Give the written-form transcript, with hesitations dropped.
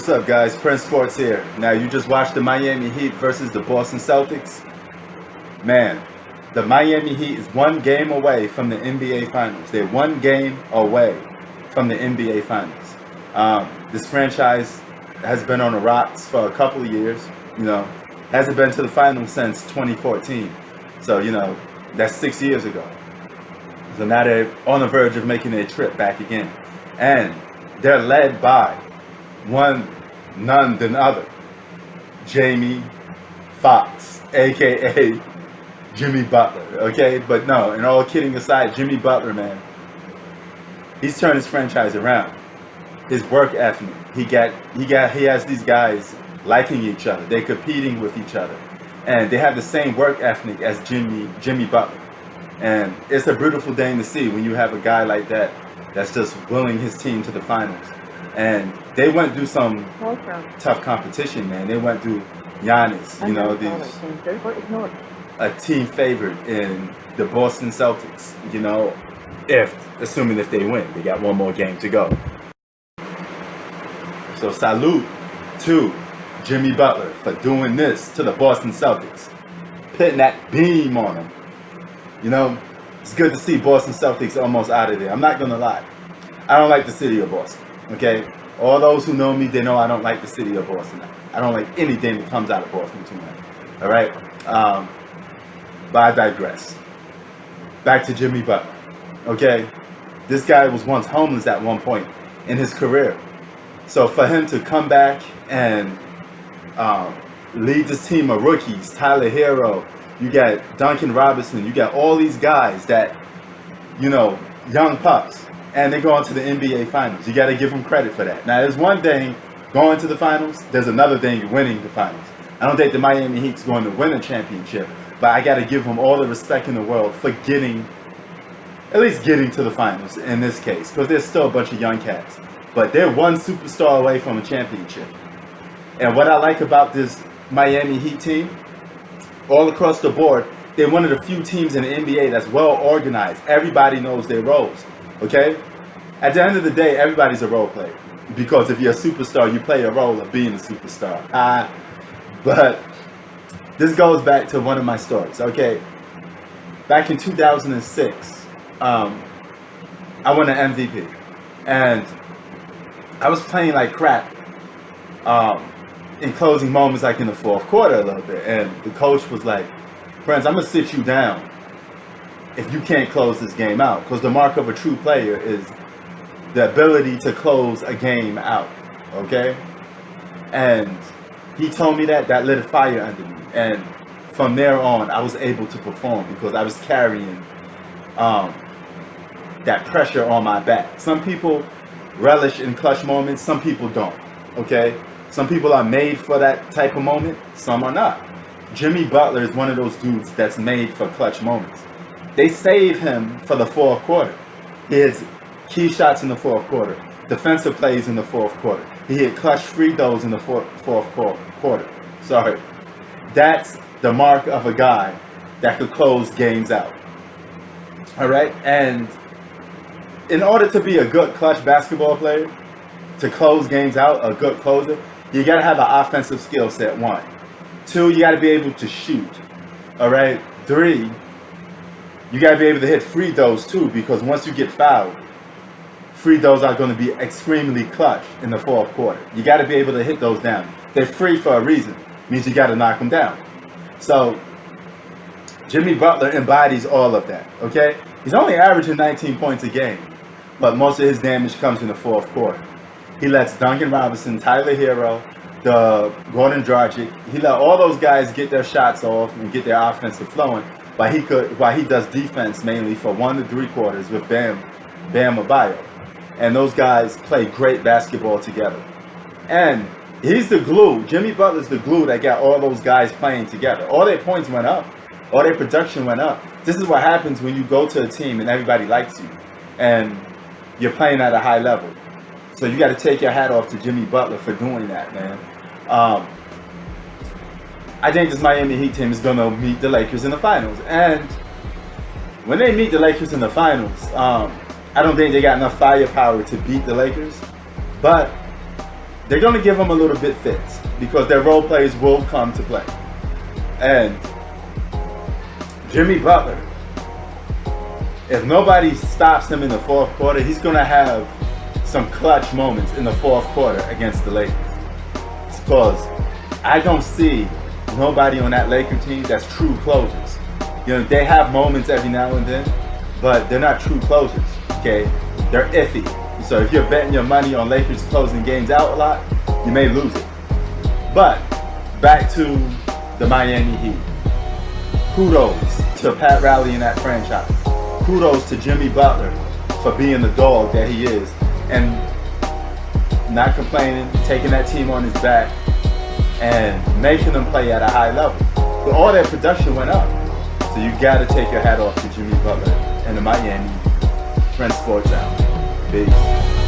What's up, guys? Prince Sports here. Now, you just watched the Miami Heat versus the Boston Celtics. Man, the Miami Heat is one game away from the NBA Finals. They're one game away from the NBA Finals. This franchise has been on the rocks for a couple of years. Hasn't been to the finals since 2014. So, that's 6 years ago. So now they're on the verge of making their trip back again. And they're led by none than other, Jamie Foxx, aka Jimmy Butler. Okay, but no, and all kidding aside, Jimmy Butler, man, he's turned his franchise around. His work ethic, he has these guys liking each other. They're competing with each other, and they have the same work ethic as Jimmy Butler. And it's a beautiful thing to see when you have a guy like that that's just willing his team to the finals. And they went through some tough competition, man. They went through Giannis, a team favorite in the Boston Celtics, assuming if they win. They got one more game to go. So salute to Jimmy Butler for doing this to the Boston Celtics, putting that beam on them. It's good to see Boston Celtics almost out of there. I'm not going to lie. I don't like the city of Boston, okay? All those who know me, they know I don't like the city of Boston. I don't like anything that comes out of Boston too much, all right? But I digress. Back to Jimmy Butler, okay? This guy was once homeless at one point in his career. So for him to come back and lead this team of rookies, Tyler Hero, you got Duncan Robinson, you got all these guys that, young pups, and they go on to the NBA Finals. You got to give them credit for that. Now, there's one thing going to the finals, there's another thing winning the finals. I don't think the Miami Heat's going to win a championship, but I got to give them all the respect in the world for at least getting to the finals in this case, because there's still a bunch of young cats. But they're one superstar away from a championship. And what I like about this Miami Heat team, all across the board, they're one of the few teams in the NBA that's well organized. Everybody knows their roles, okay? At the end of the day, everybody's a role player. Because if you're a superstar, you play a role of being a superstar. But this goes back to one of my stories, okay? Back in 2006, I won an MVP. And I was playing like crap in closing moments, like in the fourth quarter a little bit. And the coach was like, "Friends, I'm going to sit you down if you can't close this game out." Because the mark of a true player is the ability to close a game out, okay? And he told me that lit a fire under me. And from there on, I was able to perform because I was carrying that pressure on my back. Some people relish in clutch moments, some people don't, okay? Some people are made for that type of moment, some are not. Jimmy Butler is one of those dudes that's made for clutch moments. They save him for the fourth quarter. He hits key shots in the fourth quarter, defensive plays in the fourth quarter. He hit clutch free throws in the fourth quarter. Sorry. That's the mark of a guy that could close games out. All right? And in order to be a good clutch basketball player, to close games out, a good closer, you got to have an offensive skill set, 1. 2, you got to be able to shoot. All right? 3, you got to be able to hit free throws too, because once you get fouled, free throws are going to be extremely clutch in the fourth quarter. You got to be able to hit those down. They're free for a reason. Means you got to knock them down. So Jimmy Butler embodies all of that, okay? He's only averaging 19 points a game, but most of his damage comes in the fourth quarter. He lets Duncan Robinson, Tyler Hero, the Gordon Dragic, he let all those guys get their shots off and get their offensive flowing, while he does defense mainly for 1 to 3 quarters with Bam Adebayo. And those guys play great basketball together. And he's the glue. Jimmy Butler's the glue that got all those guys playing together. All their points went up. All their production went up. This is what happens when you go to a team and everybody likes you. And you're playing at a high level. So you got to take your hat off to Jimmy Butler for doing that, man. I think this Miami Heat team is going to meet the Lakers in the finals. And when they meet the Lakers in the finals, I don't think they got enough firepower to beat the Lakers. But they're going to give him a little bit fits because their role players will come to play. And Jimmy Butler, if nobody stops him in the fourth quarter, he's going to have some clutch moments in the fourth quarter against the Lakers. Because I don't see nobody on that Laker team that's true closers. You know, they have moments every now and then, but they're not true closers, okay? They're iffy. So if you're betting your money on Lakers closing games out a lot, you may lose it. But back to the Miami Heat. Kudos to Pat Riley and that franchise. Kudos to Jimmy Butler for being the dog that he is and not complaining, taking that team on his back and making them play at a high level. But all their production went up. So you got to take your hat off to Jimmy Butler and the Miami Trend Sports Out. Peace.